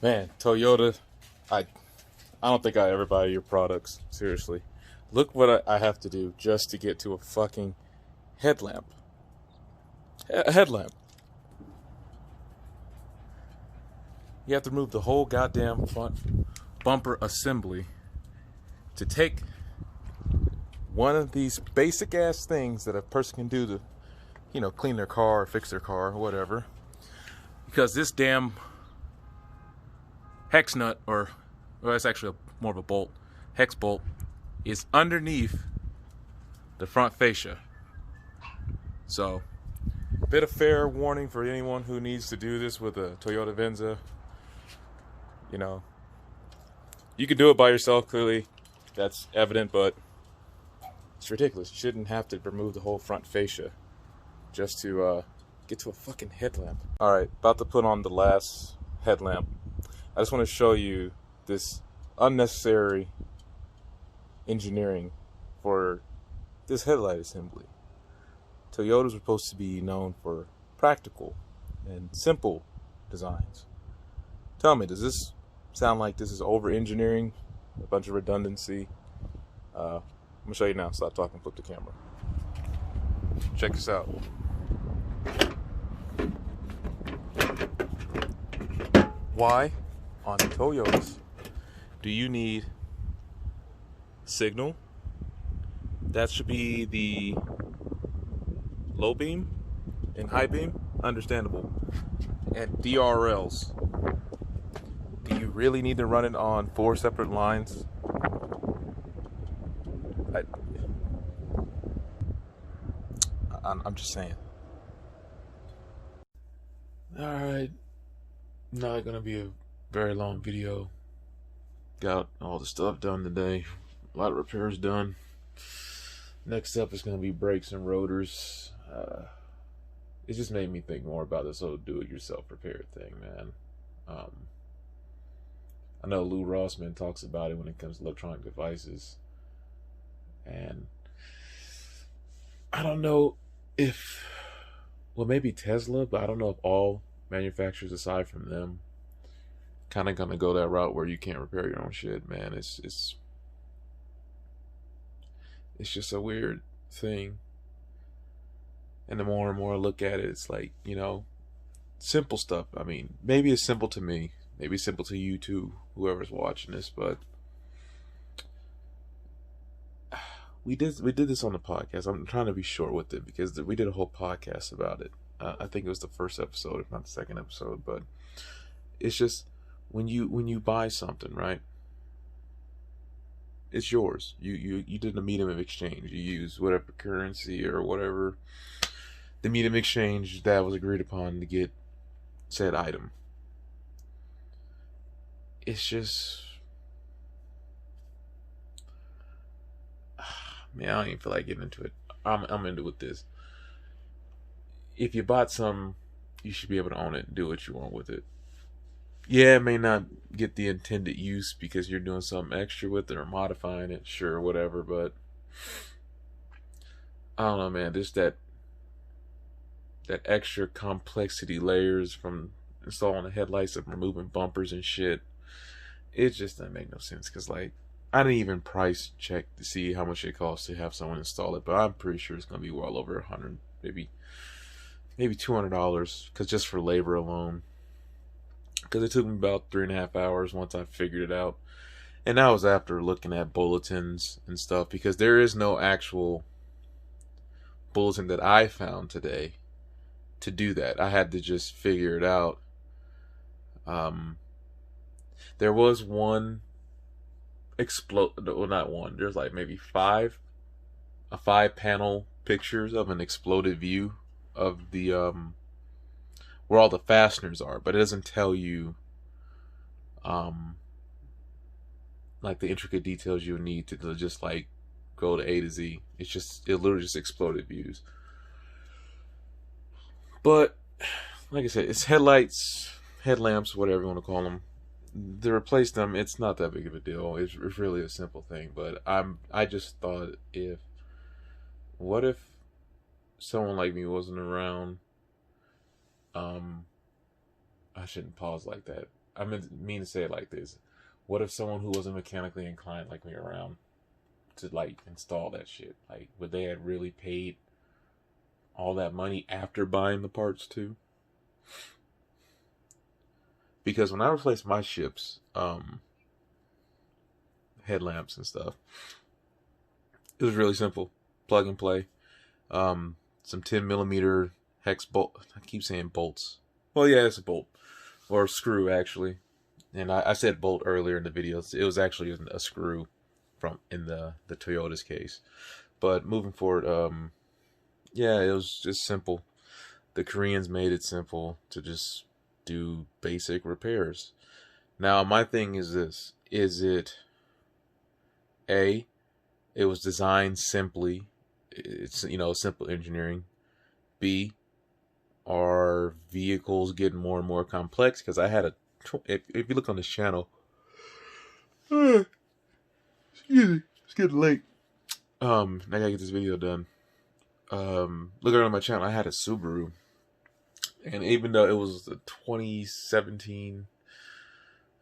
Man, Toyota, I I don't think I ever buy your products. Seriously. Look what I have to do just to get to a fucking headlamp. A headlamp. You have to remove the whole goddamn front bumper assembly to take one of these basic ass things that a person can do to, clean their car or fix their car or whatever. Because this damn hex nut, or it's actually more of a bolt, hex bolt, is underneath the front fascia. So, bit of fair warning for anyone who needs to do this with a Toyota Venza. You can do it by yourself, clearly. That's evident, but it's ridiculous. You shouldn't have to remove the whole front fascia just to get to a fucking headlamp. Alright, about to put on the last headlamp. I just want to show you this unnecessary engineering for this headlight assembly. Toyotas are supposed to be known for practical and simple designs. Tell me, does this sound like this is over-engineering? A bunch of redundancy? I'm going to show you now. Stop talking, flip the camera. Check this out. Why on Toyotas do you need signal? That should be the low beam and high beam, understandable. And DRLs. Do you really need to run it on 4 separate lines? I'm just saying. Alright, not gonna be a very long video. Got all the stuff done today. A lot of repairs done. Next up is gonna be brakes and rotors. It just made me think more about this whole do-it-yourself repair thing, man. I know Lou Rossman talks about it when it comes to electronic devices, and I don't know if, well, maybe Tesla, but I don't know if all manufacturers aside from them kind of gonna go that route where you can't repair your own shit, man. It's just a weird thing. And the more and more I look at it, it's like, simple stuff. I mean, maybe it's simple to me, maybe it's simple to you too, whoever's watching this, but we did this on the podcast. I'm trying to be short with it because we did a whole podcast about it. I think it was the first episode, if not the second episode. But it's just when you buy something, right? It's yours. You did a medium of exchange. You use whatever currency or whatever the medium exchange that was agreed upon to get said item. It's just, man, I don't even feel like getting into it. I'm into with this. If you bought some, you should be able to own it and do what you want with it. Yeah, it may not get the intended use because you're doing something extra with it or modifying it, sure, whatever, but I don't know, man. Just that extra complexity layers from installing the headlights and removing bumpers and shit. It just doesn't make no sense because, like, I didn't even price check to see how much it costs to have someone install it, but I'm pretty sure it's going to be well over 100, maybe $200, because just for labor alone. Because it took me about 3.5 hours once I figured it out, and that was after looking at bulletins and stuff, because there is no actual bulletin that I found today to do that. I had to just figure it out. There was one well, not one, there's like maybe 5 panel pictures of an exploded view of the where all the fasteners are, but it doesn't tell you like the intricate details you need to just like go to A to Z. It literally just exploded views. But like I said, it's headlights, headlamps, whatever you want to call them. To replace them, it's not that big of a deal. It's really a simple thing. But I just thought, what if someone like me wasn't around? I shouldn't pause like that. I mean to say it like this. What if someone who wasn't mechanically inclined like me around to like install that shit? Like, would they have really paid all that money after buying the parts too? Because when I replaced my ship's headlamps and stuff, it was really simple. Plug and play. Some 10 millimeter hex bolt. I keep saying bolts. Well, yeah, it's a bolt. Or a screw, actually. And I said bolt earlier in the video. It was actually a screw from in the Toyota's case. But moving forward, yeah, it was just simple. The Koreans made it simple to just do basic repairs. Now, my thing is this. Is it A, it was designed simply. It's, simple engineering. B, are vehicles getting more and more complex? Because I had if you look on this channel, excuse me, it's getting late. I gotta get this video done. Look around my channel, I had a Subaru, and even though it was a 2017,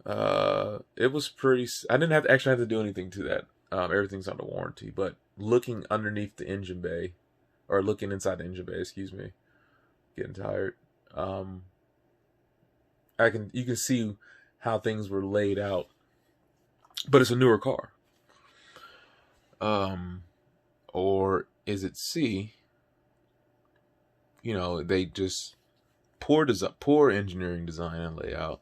it was pretty. I didn't actually have to do anything to that. Everything's under warranty. But looking underneath the engine bay, or looking inside the engine bay, excuse me, getting tired. You can see how things were laid out, but it's a newer car. Or is it C? They just poor engineering design and layout.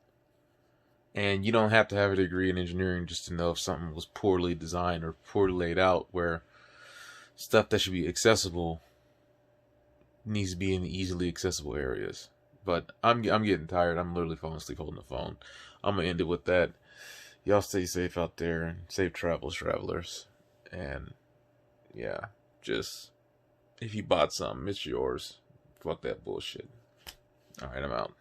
And you don't have to have a degree in engineering just to know if something was poorly designed or poorly laid out, where stuff that should be accessible needs to be in easily accessible areas. But I'm getting tired. I'm literally falling asleep holding the phone. I'm gonna end it with that. Y'all stay safe out there and safe travels, travelers. And yeah, just if you bought something, it's yours. Fuck that bullshit. All right, I'm out.